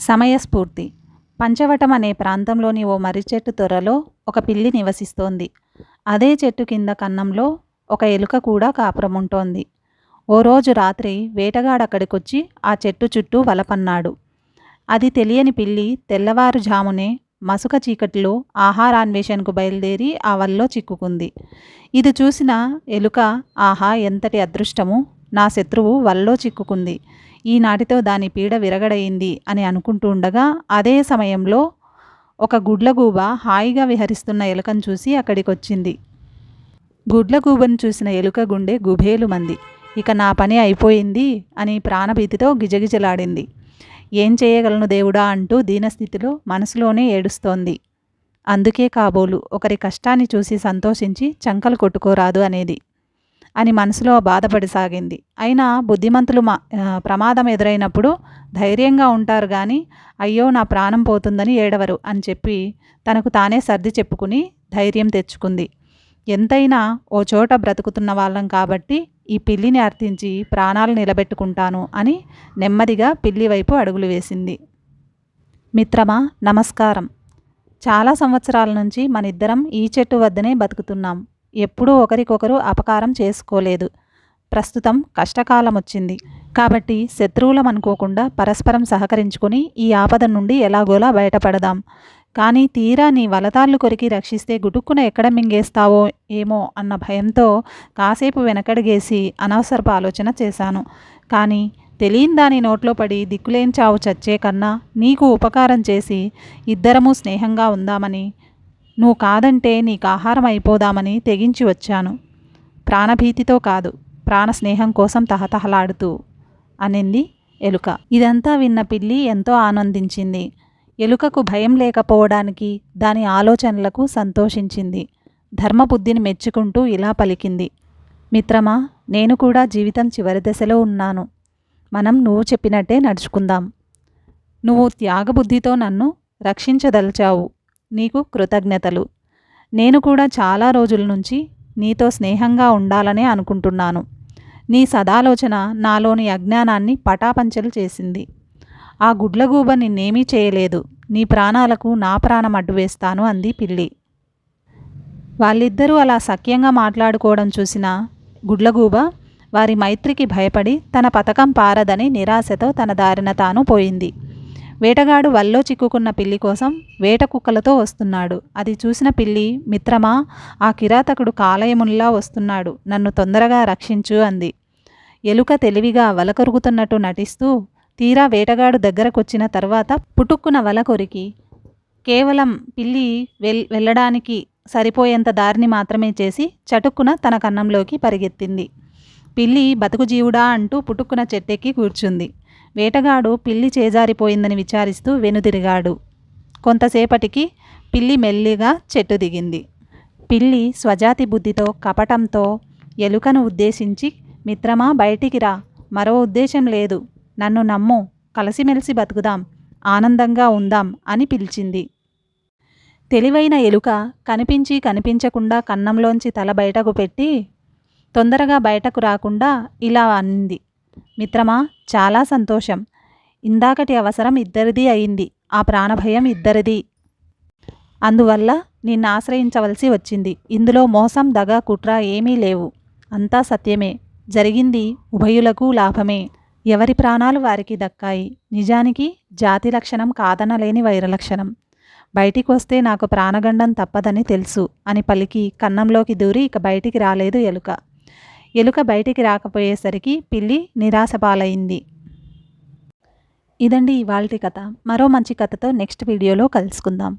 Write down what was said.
సమయస్ఫూర్తి. పంచవటం అనే ప్రాంతంలోని ఓ మర్రి చెట్టు తొర్రలో ఒక పిల్లి నివసిస్తోంది. అదే చెట్టు కింద కన్నంలో ఒక ఎలుక కూడా కాపురముంటోంది. ఓ రోజు రాత్రి వేటగాడక్కడికొచ్చి ఆ చెట్టు చుట్టూ వల పన్నాడు. అది తెలియని పిల్లి తెల్లవారుజామునే మసక చీకటిలో ఆహారాన్వేషణకు బయలుదేరి ఆ వలలో చిక్కుకుంది. ఇది చూసిన ఎలుక, ఆహా ఎంతటి అదృష్టము, నా శత్రువు వలలో చిక్కుకుంది, ఈనాటితో దాని పీడ విరగడయింది అని అనుకుంటూ ఉండగా అదే సమయంలో ఒక గుడ్లగూబ హాయిగా విహరిస్తున్న ఎలుకను చూసి అక్కడికొచ్చింది. గుడ్లగూబను చూసిన ఎలుక గుండె గుబేలుమంది. ఇక నా పని అయిపోయింది అని ప్రాణభీతితో గిజగిజలాడింది. ఏం చేయగలను దేవుడా అంటూ దీనస్థితిలో మనసులోనే ఏడుస్తోంది. అందుకే కాబోలు ఒకరి కష్టాన్ని చూసి సంతోషించి చంకలు కొట్టుకోరాదు అనేది అని మనసులో బాధపడసాగింది. అయినా బుద్ధిమంతులు ప్రమాదం ఎదురైనప్పుడు ధైర్యంగా ఉంటారు కానీ అయ్యో నా ప్రాణం పోతుందని ఏడవరు అని చెప్పి తనకు తానే సర్ది చెప్పుకుని ధైర్యం తెచ్చుకుంది. ఎంతైనా ఓ చోట బ్రతుకుతున్న వాళ్ళం కాబట్టి ఈ పిల్లిని అర్థించి ప్రాణాలు నిలబెట్టుకుంటాను అని నెమ్మదిగా పిల్లి వైపు అడుగులు వేసింది. మిత్రమా, నమస్కారం. చాలా సంవత్సరాల నుంచి మనిద్దరం ఈ చెట్టు వద్దనే బతుకుతున్నాం. ఎప్పుడూ ఒకరికొకరు అపకారం చేసుకోలేదు. ప్రస్తుతం కష్టకాలం వచ్చింది కాబట్టి శత్రువులం అనుకోకుండా పరస్పరం సహకరించుకొని ఈ ఆపద నుండి ఎలాగోలా బయటపడదాం. కానీ తీరా నీ వలతాళ్ళు కొరికి రక్షిస్తే గుటుక్కున ఎక్కడ మింగేస్తావో ఏమో అన్న భయంతో కాసేపు వెనకడిగేసి అనవసరపు ఆలోచన చేశాను. కానీ తెలియని దాని నోట్లో పడి దిక్కులేని చావు చచ్చే కన్నా నీకు ఉపకారం చేసి ఇద్దరము స్నేహంగా ఉందామని, నువ్వు కాదంటే నీకు ఆహారం అయిపోదామని తెగించి వచ్చాను. ప్రాణభీతితో కాదు, ప్రాణ స్నేహం కోసం తహతహలాడుతూ అనింది ఎలుక. ఇదంతా విన్న పిల్లి ఎంతో ఆనందించింది. ఎలుకకు భయం లేకపోవడానికి దాని ఆలోచనలకు సంతోషించింది. ధర్మబుద్ధిని మెచ్చుకుంటూ ఇలా పలికింది. మిత్రమా, నేను కూడా జీవితం చివరి దశలో ఉన్నాను. మనం నువ్వు చెప్పినట్టే నడుచుకుందాం. నువ్వు త్యాగబుద్ధితో నన్ను రక్షించదలిచావు, నీకు కృతజ్ఞతలు. నేను కూడా చాలా రోజుల నుంచి నీతో స్నేహంగా ఉండాలనే అనుకుంటున్నాను. నీ సదాలోచన నాలోని అజ్ఞానాన్ని పటాపంచలు చేసింది. ఆ గుడ్లగూబ నిన్నేమీ చేయలేదు. నీ ప్రాణాలకు నా ప్రాణం అడ్డువేస్తాను అంది పిల్లి. వాళ్ళిద్దరూ అలా సఖ్యంగా మాట్లాడుకోవడం చూసిన గుడ్లగూబ వారి మైత్రికి భయపడి తన పథకం పారదని నిరాశతో తన దారిన తాను పోయింది. వేటగాడు వల్లో చిక్కుకున్న పిల్లి కోసం వేట కుక్కలతో వస్తున్నాడు. అది చూసిన పిల్లి, మిత్రమా, ఆ కిరాతకుడు కాలయముల్లా వస్తున్నాడు, నన్ను తొందరగా రక్షించు అంది. ఎలుక తెలివిగా వల కొరుకుతున్నట్టు నటిస్తూ తీరా వేటగాడు దగ్గరకొచ్చిన తర్వాత పుటుక్కున వల కొరికి కేవలం పిల్లి వెళ్ళడానికి సరిపోయేంత దారిని మాత్రమే చేసి చటుక్కున తన కన్నంలోకి పరిగెత్తింది. పిల్లి బతుకుజీవుడా అంటూ పుటుక్కున చెట్టెక్కి కూర్చుంది. వేటగాడు పిల్లి చేజారిపోయిందని విచారిస్తూ వెనుదిరిగాడు. కొంతసేపటికి పిల్లి మెల్లిగా చెట్టు దిగింది. పిల్లి స్వజాతి బుద్ధితో కపటంతో ఎలుకను ఉద్దేశించి, మిత్రమా బయటికి రా, మరో ఉద్దేశం లేదు, నన్ను నమ్ము, కలిసిమెలిసి బతుకుదాం, ఆనందంగా ఉందాం అని పిలిచింది. తెలివైన ఎలుక కనిపించి కనిపించకుండా కన్నంలోంచి తల బయటకు పెట్టి తొందరగా బయటకు రాకుండా ఇలా అనింది. మిత్రమా, చాలా సంతోషం. ఇందాకటి అవసరం ఇద్దరిది అయింది, ఆ ప్రాణభయం ఇద్దరిది. అందువల్ల నిన్ను ఆశ్రయించవలసి వచ్చింది. ఇందులో మోసం, దగ, కుట్ర ఏమీ లేవు. అంతా సత్యమే. జరిగింది ఉభయులకు లాభమే. ఎవరి ప్రాణాలు వారికి దక్కాయి. నిజానికి జాతి లక్షణం కాదనలేని వైరలక్షణం. బయటికి వస్తే నాకు ప్రాణగండం తప్పదని తెలుసు అని పలికి కన్నంలోకి దూరి ఇక బయటికి రాలేదు ఎలుక. ఎలుక బయటికి రాకపోయేసరికి పిల్లి నిరాశపాలైంది. ఇదండి ఇవాల్టి కథ. మరో మంచి కథతో నెక్స్ట్ వీడియోలో కలుసుకుందాం.